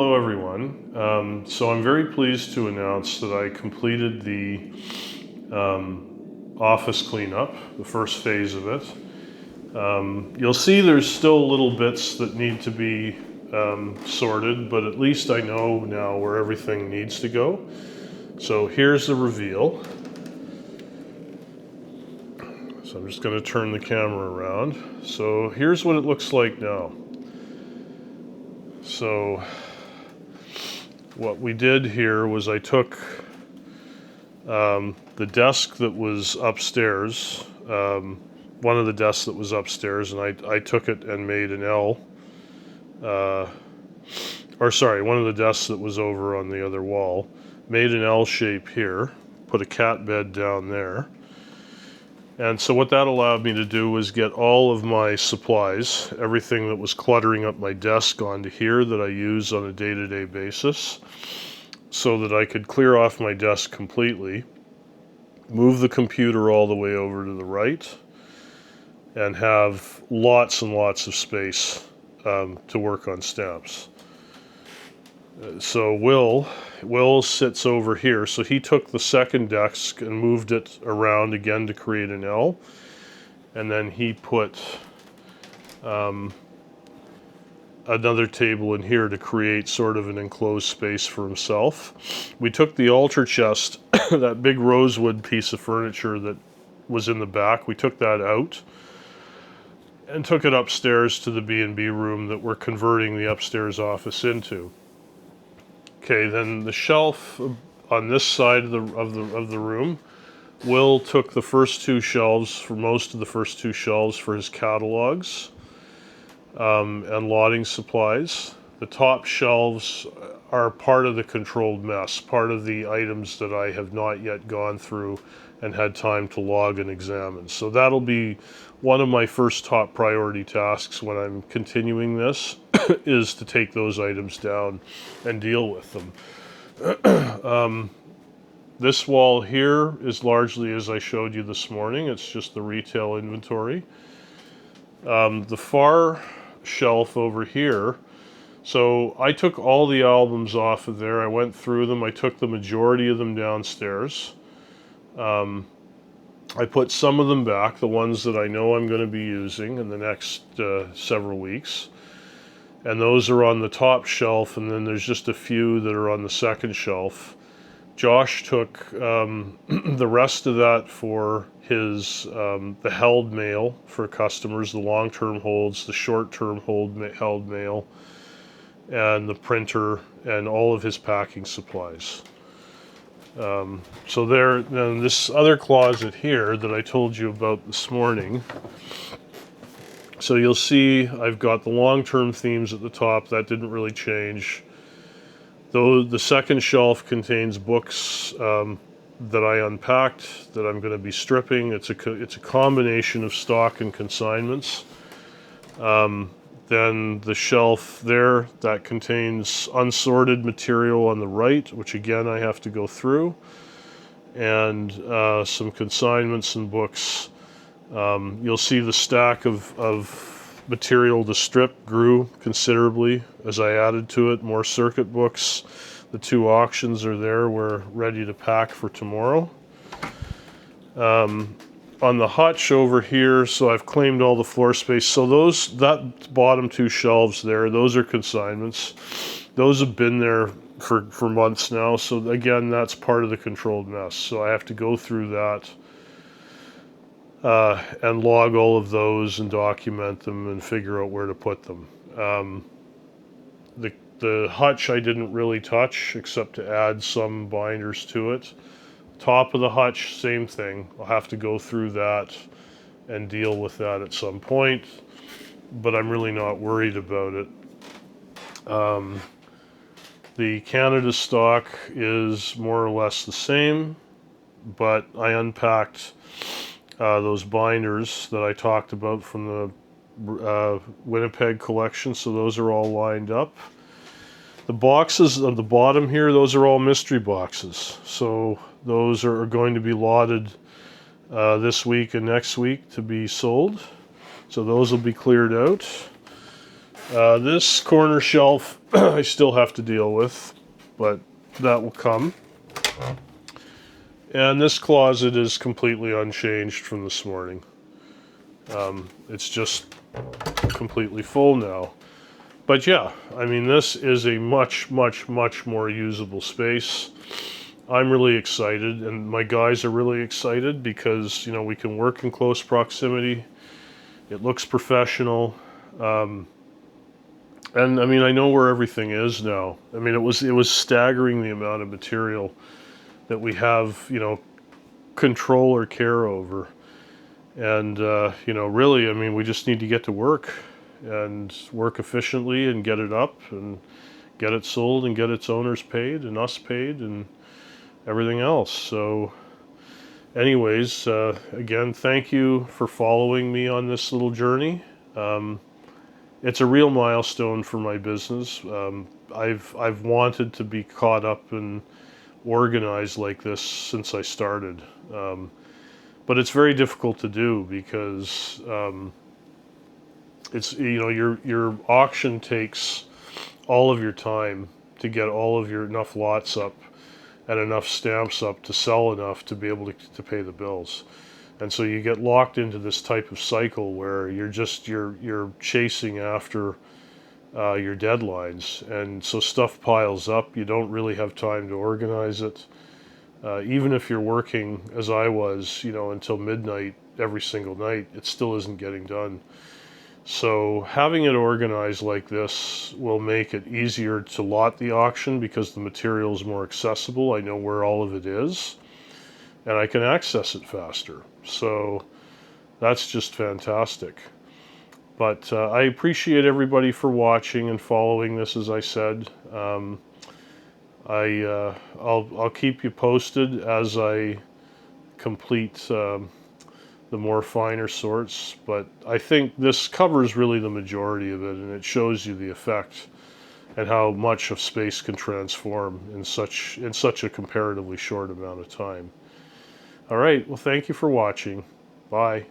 Hello everyone. So I'm very pleased to announce that I completed the office cleanup, the first phase of it. You'll see there's still little bits that need to be sorted, but at least I know now where everything needs to go. So here's the reveal. So I'm just going to turn the camera around. So here's what it looks like now. So what we did here was I took the desk that was upstairs, one of the desks that was upstairs, and I took it and made an L. One of the desks that was over on the other wall, made an L shape here, put a cat bed down there. And so what that allowed me to do was get all of my supplies, everything that was cluttering up my desk, onto here that I use on a day-to-day basis, so that I could clear off my desk completely, move the computer all the way over to the right, and have lots and lots of space to work on stamps. So Will sits over here. So he took the second desk and moved it around again to create an L. And then he put another table in here to create sort of an enclosed space for himself. We took the altar chest, that big rosewood piece of furniture that was in the back, we took that out and took it upstairs to the B&B room that we're converting the upstairs office into. Okay, then the shelf on this side of the room, Will took the first two shelves, for most of the first two shelves, for his catalogs and lotting supplies. The top shelves are part of the controlled mess, part of the items that I have not yet gone through and had time to log and examine. So that'll be one of my first top priority tasks when I'm continuing this, is to take those items down and deal with them. This wall here is largely as I showed you this morning. It's just the retail inventory. The far shelf over here, so I took all the albums off of there. I went through them. I took the majority of them downstairs. I put some of them back, the ones that I know I'm going to be using in the next several weeks. And those are on the top shelf, and then there's just a few that are on the second shelf. Josh took the rest of that for his the held mail for customers, the long-term holds, the short-term held mail, and the printer, and all of his packing supplies. So there, then this other closet here that I told you about this morning. So you'll see I've got the long-term themes at the top. That didn't really change. Though the second shelf contains books that I unpacked that I'm going to be stripping. It's a combination of stock and consignments. Then the shelf there, that contains unsorted material on the right, which again I have to go through, and some consignments and books. You'll see the stack of material to strip grew considerably as I added to it more circuit books. The two auctions are there. We're ready to pack for tomorrow. On the hutch over here, so I've claimed all the floor space. So that bottom two shelves there, those are consignments. Those have been there for months now. So again, that's part of the controlled mess. So I have to go through that and log all of those and document them and figure out where to put them. The hutch I didn't really touch except to add some binders to it. Top of the hutch, same thing. I'll have to go through that and deal with that at some point, but I'm really not worried about it. The Canada stock is more or less the same, but I unpacked those binders that I talked about from the Winnipeg collection, so those are all lined up. The boxes on the bottom here, those are all mystery boxes. So those are going to be lotted this week and next week to be sold. So those will be cleared out. This corner shelf I still have to deal with, but that will come. And this closet is completely unchanged from this morning. It's just completely full now. But yeah, I mean, this is a much, much, much more usable space. I'm really excited, and my guys are really excited because, you know, we can work in close proximity. It looks professional. And I mean, I know where everything is now. I mean, it was staggering the amount of material that we have, you know, control or care over. And, you know, really, I mean, we just need to get to work and work efficiently and get it up and get it sold and get its owners paid and us paid and everything else. So anyways, again, thank you for following me on this little journey. It's a real milestone for my business. I've wanted to be caught up and organized like this since I started. But it's very difficult to do because it's, you know, your auction takes all of your time to get all of your enough lots up and enough stamps up to sell enough to be able to pay the bills. And so you get locked into this type of cycle where you're chasing after your deadlines, and so stuff piles up. You don't really have time to organize it. Even if you're working, as I was, you know, until midnight every single night, it still isn't getting done. So having it organized like this will make it easier to lot the auction because the material is more accessible. I know where all of it is, and I can access it faster. So that's just fantastic. But I appreciate everybody for watching and following this, as I said. I'll keep you posted as I complete the more finer sorts, but I think this covers really the majority of it, and it shows you the effect and how much of space can transform in such a comparatively short amount of time. All right, well, thank you for watching. Bye.